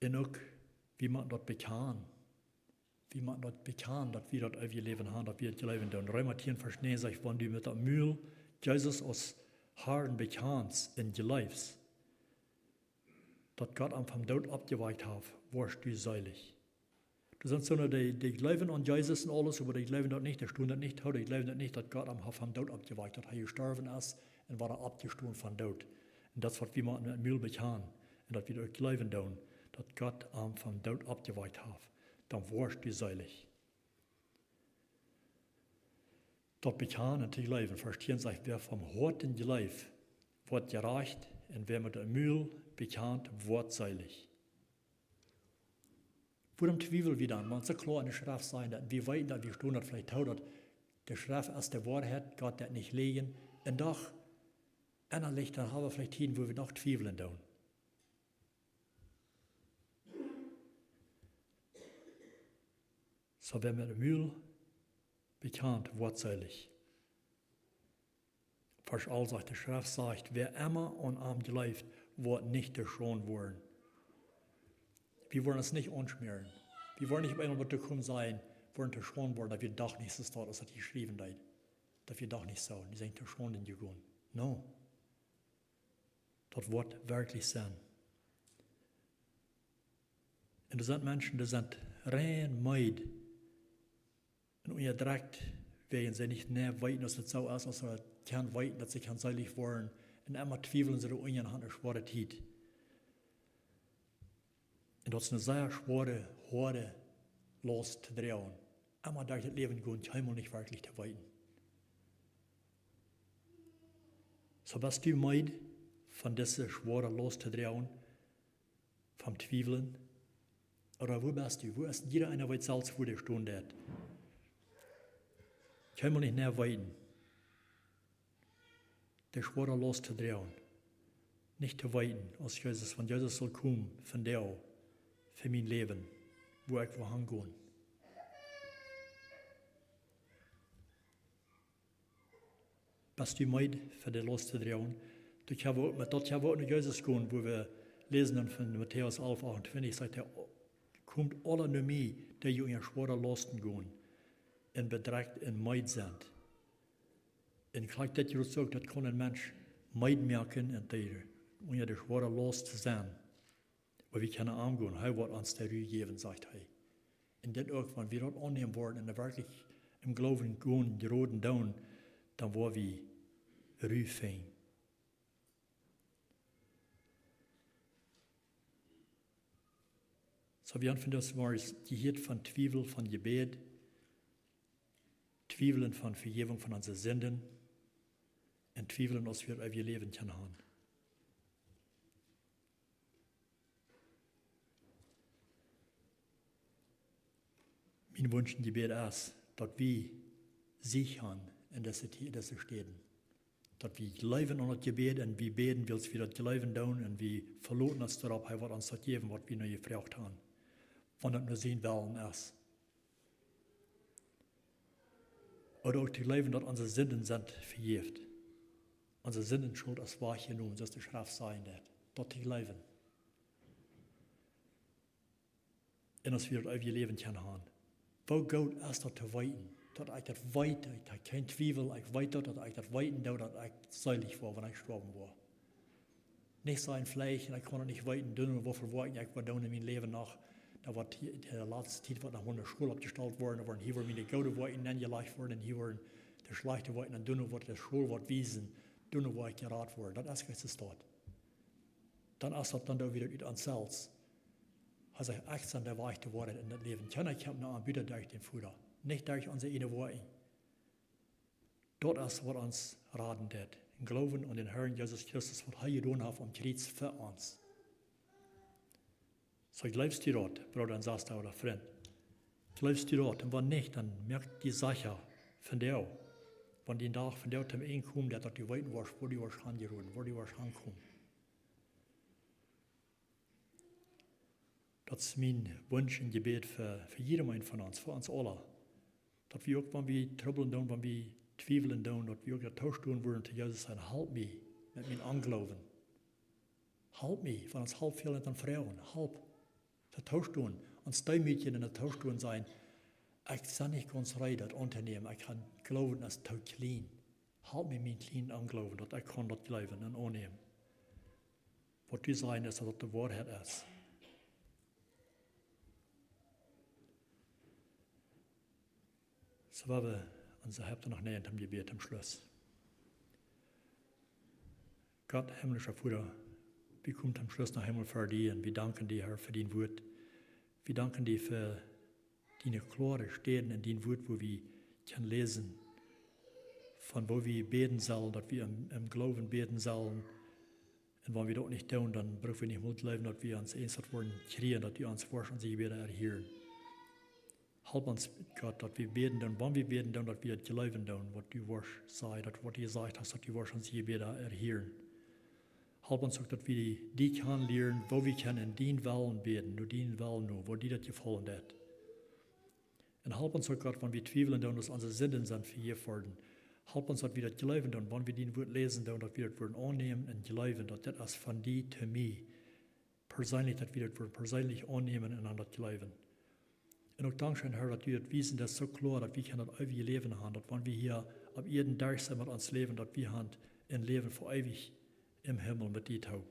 Speaker 1: Und auch, wie man das bekannt, dass wir das ewige Leben haben, dass wir das Leben tun. Römer 10, Vers 9 sagt, wenn du mit der Mühe Jesus als Herrn bekannst und glaubst, dass Gott am vom Tod abgeweicht hat, wirst du selig. Du sagst so nur, die glauben an Jesus und alles, aber die glauben das nicht, die tun das nicht, die glauben das nicht, dass Gott am vom Tod abgeweicht hat, dass er gestorben ist und war abgestoßen vom Tod. Und das, was wir mit der Mühe bekannt, und dass wir das glauben tun, dass Gott am vom Tod abgeweicht hat, dann wirst du selig. Das bekannt und zu glauben, verstehen sich, wer vom harten Glaub wird gereicht und wer mit der Mühe bekannt wird selig. Warum Zweifel wieder an? Man so klar in der Schrift sein, dass wir weiten, dass wir stehen, dass vielleicht taugt, der Schrift als der Wort hat, Gott das nicht legen, und doch Innerlich, dann haben wir vielleicht hin, wo wir noch zweifeln tun. So werden wir mit dem Mühl bekannt, wortsäulig. Vers all sagt, die Schrift sagt, wer immer und am geläuft, wird nicht geschont worden. Wir wollen es nicht anschmieren. Wir wollen nicht auf einmal bekommen sein, wollen geschont worden, dass wir doch nicht so steht, als das geschrieben wird. Dass wir doch nicht so, die sind geschont in Jugun. No. Das wird wirklich sein. Und das sind Menschen, die sind rein meid. Und ihr direkt werden sie nicht näher weiten, dass es so ist, als sie kann weiten, dass sie kann seilig werden. Und immer zweifeln sie, dass ihnen eine schwere Zeit. Und das ist eine sehr schwere, harte Last zu drehen. Immer durch das Leben gehen, keinmal nicht wirklich zu weiten. So bist du meid von dieser schweren Last zu drehen, vom Zweifeln? Oder wo bist du? Wo ist jeder einer, der selbst vor dir stehen hat? Keinmal nicht näher weiten. Der schwere Last zu drehen. Nicht zu weiten, als Jesus, wenn Jesus soll kommen, von dir, für mein Leben, wo ich wohin gehen. Bist du meid für die Last zu drehen? Mit dort haben wir auch noch Jesus gehen, wo wir lesen von Matthäus 11, 28, sagt er, kommt alle nur mir, die in ihr schwere Lasten gehen, und bedrängt und meid sind. Und gleich das hier sagt, das kann ein Mensch meid merken, und unter der schwere Last zu sein. Aber wir können angehen, er wird uns der Ruhe geben, sagt er. Und das auch, wenn wir das annehmen wollen und wirklich im Glauben gehen, die roten down, dann wollen wir Ruhe finden. So wir finden das war die Hirt von Zweifel, von Gebet, Zweifeln von Vergebung von unseren Sünden und Zweifeln, was wir auf ihr Leben können haben. Mein Wunsch und Gebet ist, dass wir sichern in diese Städten. Dass wir glauben an das Gebet und wir beten, weil wir das Glauben tun und wir verloren uns darauf, er wird uns das geben, was wir noch gefragt haben. Wenn das nur sehen wollen ist. Oder auch zu glauben, dass unsere Sünden sind vergeben. Unsere Sünden schuld als wahr genommen, so ist die Schrift sein wird. Dort zu glauben. Und dass wir das auf ihr Leben können haben. Wo Gott ist das zu weiten? Dass ich das weite, ich habe keinen Zweifel, ich weiß, dass ich das weiten darf, dass ich seilig war, wenn ich gestorben war. Nicht sein Fleisch, und ich kann nicht weiten, dünn, wofür war ich war in meinem Leben nach. Da war in der letzten Zeit nach der Schule abgestellt worden, da waren hier meine gute Worte angelegt worden, und hier waren die schlechte Worte, und dünne Worte, das Schulwort wiesen, dünne Worte geraten worden. Das ist, was es dort. Dann ist das dann da wieder über uns selbst. Also ich 18, da war ich geworden in das Leben. Ich habe noch einen Büter durch den Futter, nicht durch unsere eine Worte. Dort ist, was uns raten wird. Im Glauben an den Herrn Jesus Christus, was er getan hat am Kreuz für uns. So glaubst du dort, Bruder und Schwester oder Freund? Glaubst du dort? Und wenn nicht, dann merkt die Sache von dir. Wenn den Tag von dir zum Ende kommt, der dort die weiten warst, wo die warst angerufen, wo die warst ankommen. Das ist mein Wunsch und Gebet für jeden von uns, für uns alle. Dass wir auch, wenn wir Trouble tun, wenn wir Zweifeln tun, dass wir auch getauscht tun würden zu Jesus sagen, halt mich mit meinem Anglauben. Halt mich, wenn uns halb fehlen an Frauen, halb. Vertauscht tun, uns Mädchen in der Tauschtun sein. Ich kann nicht ganz rein das Unternehmen, ich kann glauben, dass es zu klein. Halt mir mein kleinen Anglauben, dass ich kann das glauben und annehmen. Was du sagen ist, dass das die Wahrheit ist. So war wir unser Häupter noch näher am Gebet am Schluss. Gott, himmlischer Vater, wir kommen am Schluss nach Himmel für dich und wir danken dir, Herr, für dein Wort. Wir danken dir für deine klare Stellen in dein Wort, wo wir können lesen, von wo wir beten sollen, dass wir im Glauben beten sollen. Und wenn wir das nicht tun, dann brauchen wir nicht Mut leben, dass wir uns eins wollen kriegen, dass wir uns forschen und sie wieder erhören. Help uns, Gott, dass wir beten, und wann wir beten, dass wir glauben, was du wirst sei, was du gesagt hast, dass du wirst uns Gebete erhören. Help uns auch, dass wir die kann lernen, wo wir können in den Wellen beten, nur den Wellen nur, wo die das gefallen hat. Und help uns auch, Gott, wenn wir zweifeln, dass unsere Sünden sind vergeben worden. Help uns, dass wir das glauben, und wenn wir den Wort lesen, dass wir das Wort annehmen und glauben, dass das ist von dir zu mir. Persönlich, dass wir das Wort persönlich annehmen und an das glauben. Und auch Dankeschön, Herr, dass wir das wissen, das so klar, dass wir das ewige Leben haben, dass wenn wir hier ab jeden Tag sind mit uns leben, dass wir haben ein Leben für ewig im Himmel mit dir tun.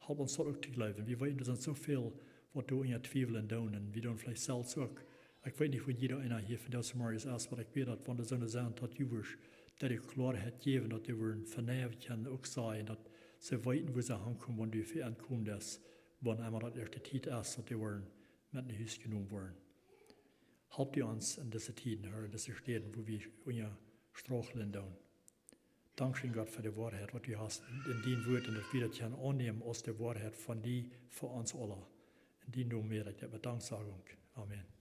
Speaker 1: Help uns das auch zu glauben. Wir wissen, das sind so viel, was du in der Zweifeln tun, und wir tun vielleicht selbst auch. Ich weiß nicht, wo jeder einer hier von das Mal ist, aber ich weiß, dass wenn die Sonne sagen, dass du wirst, dass die Klarheit geben, dass die werden vernehmt können, auch sein, dass sie weiten, wo sie ankommen, wenn du für ankommen lässt, wenn einmal das erste Zeit ist, dass die werden mit nach Hause genommen werden. Help die uns in diese Tiden, Herr, in diese Städten, wo wir unser Stracheln tun. Dankeschön, Gott, für die Wahrheit, was du hast in den Worten, dass wir das können annehmen aus der Wahrheit von dir für uns alle. In den Namen, ich Danksagung. Amen.